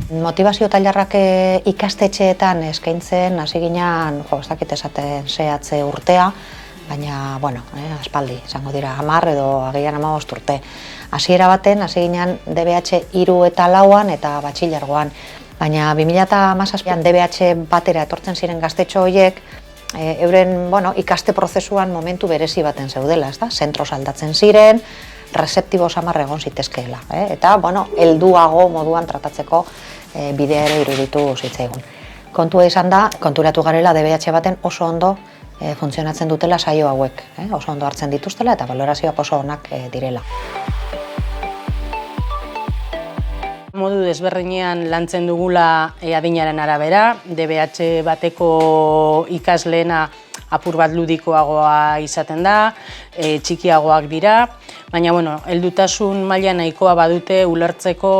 Motivazio tailerrak ikastetxeetan eskaintzen hasi ginen, ez dakit esaten zehatze urtea, baina, aspaldi, izango dira 10 edo agian 15 urte. Hasiera baten, hasi ginen DBH 3 eta 4an eta batxilergoan. Baina 2017an DBH batera etortzen ziren gaztetxo horiek, euren ikaste prozesuan momentu berezi baten zeudela, zentroz aldatzen ziren, rezeptibo samar egon zitezkeela. Eta, helduago moduan tratatzeko bidea ere iruditu zitzaigun. Kontua izan da, konturatu garela DBH baten oso ondo funtzionatzen dutela saio hauek. Oso ondo hartzen dituztela eta balorazioak oso onak direla. Modu desberdinean lantzen dugula adinaren arabera, DBH bateko ikasleena apur bat ludikoagoa izaten da, txikiagoak dira, baina heldutasun maila nahikoa badute ulertzeko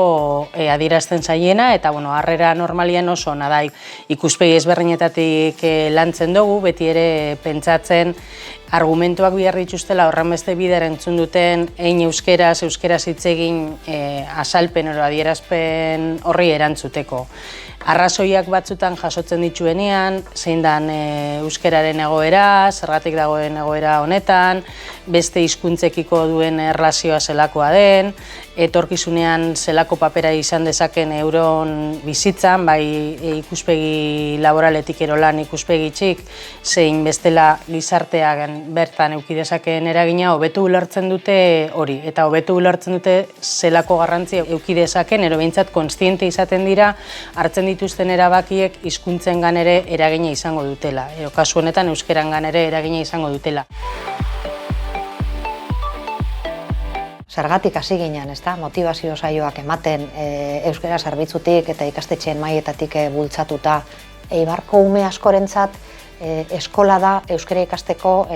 adierazten zaiena eta harrera normalian oso ona da. Ikuspegi ezberdinetatik lantzen dugu, beti ere pentsatzen argumentuak behar dituztela horrenbeste bider entzun duten hein euskeraz hitz egin azalpen edo adierazpen horri erantzuteko. Arrazoiak batzutan jasotzen dituenean, zein dan euskeraren egoera, zergatik dagoen egoera honetan, beste hizkuntzekiko duen erlazioa zelakoa den, etorkizunean zelako papera izan dezaken euron bizitzan, bai ikuspegi laboraletik ero lan ikuspegi txik, zein bestela gizartean bertan eduki dezakeen eragina, hobetu ulertzen dute hori, eta hobetu ulertzen dute zelako garrantzi eduki dezaken, ero behintzat kontziente izaten dira, hartzen dituzten erabakiek hizkuntzengan ere eragina izango dutela, edo kasu honetan euskerangan ere eragina izango dutela. Zergatik hasi ginen, motivazio saioak ematen euskara zerbitzutik eta ikastetxeen maietatik bultzatuta. Eibarko ume askorentzat eskola da euskara ikasteko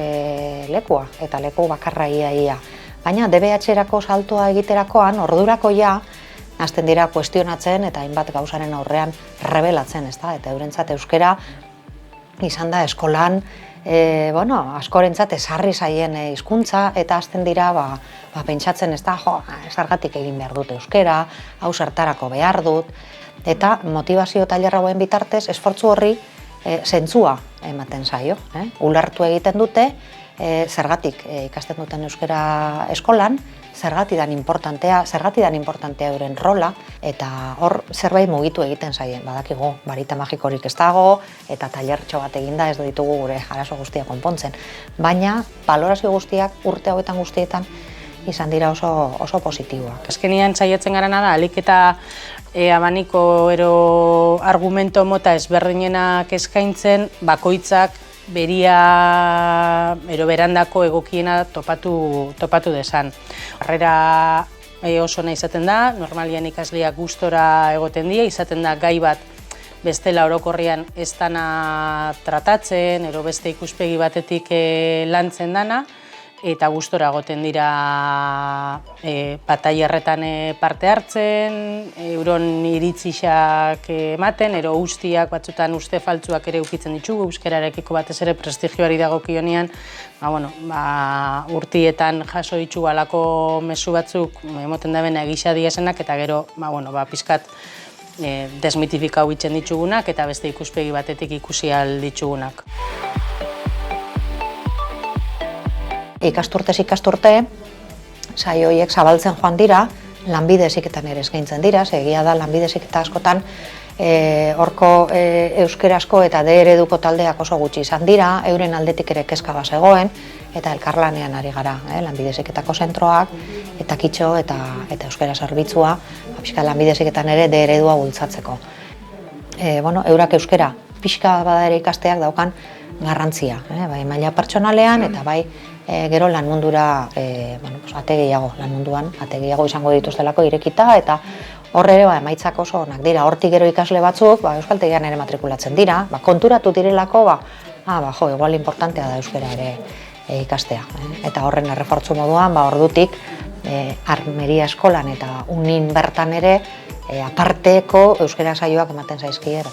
lekua eta leku bakarra ia. Baina DBH-erako saltoa egiterakoan, ordurako hasten dira kuestionatzen eta hainbat gauzaren aurrean rebelatzen, eta eurentzat euskara izan da eskolan askorentzat ezarri zaien hizkuntza eta hasten dira pentsatzen zergatik egin behar dut euskara, hau zertarako behar dut, eta motivazio tailer hauen bitartez esfortzu horri zentzua ematen zaio. Ulertu egiten dute zergatik ikasten duten euskara eskolan, zergatik dan importantea euren rola, eta hor zerbait mugitu egiten zaien. Badakigu, barita magikorik ez dago, eta tailertxo bat eginda ez ditugu gure arazo guztiak konpontzen. Baina, balorazio guztiak urte hauetan guztietan izan dira oso positiboak. Azkenean saiatzen garana da, alik eta abaniko ero argumento mota ezberdinenak eskaintzen, bakoitzak beria berandako egokiena topatu desan. Harrera oso nahi izaten da, normalian ikasleak gustora egoten dira, izaten da gai bat bestela orokorrian ez dana tratatzen, ero beste ikuspegi batetik lantzen dana, eta gustora egoten dira tailerretan parte hartzen, euron iritzixak ematen, ero ustiak batzutan uste faltzuak ere ukitzen ditugu, euskararekiko batez ere prestigioari dagokionean, urtietan jaso ditugu alako mezu batzuk emoten da bena egisa diesenak, eta gero pizkat desmitifikau itzen ditugunak eta beste ikuspegi batetik ikusi ahal ditugunak. Ikasturtez ikasturte, saio horiek zabaltzen joan dira, lanbide heziketan ere eskaintzen dira, egia da lanbide heziketa askotan horko euskerazko eta D ereduko taldeak oso gutxi izan dira, euren aldetik ere kezka bazegoen, eta elkarlanean ari gara, lanbide heziketako zentroak, eta kitxo eta euskara zerbitzua, pixka lanbide heziketan ere D eredua bultzatzeko. Eurak euskara pixka bada ere ikasteak daukan garrantzia, bai maila pertsonalean eta bai gero lan mundura ate gehiago, lan munduan ate gehiago izango dituztelako irekita, eta hor ere emaitzak oso onak dira. Hortik gero ikasle batzuk euskaltegian ere matrikulatzen dira, konturatu direlako igual importantea da euskara ere ikastea. Eta horren errefortzu moduan ordutik Armeria eskolan eta unin bertan ere aparteko euskara saioak ematen zaizkiero.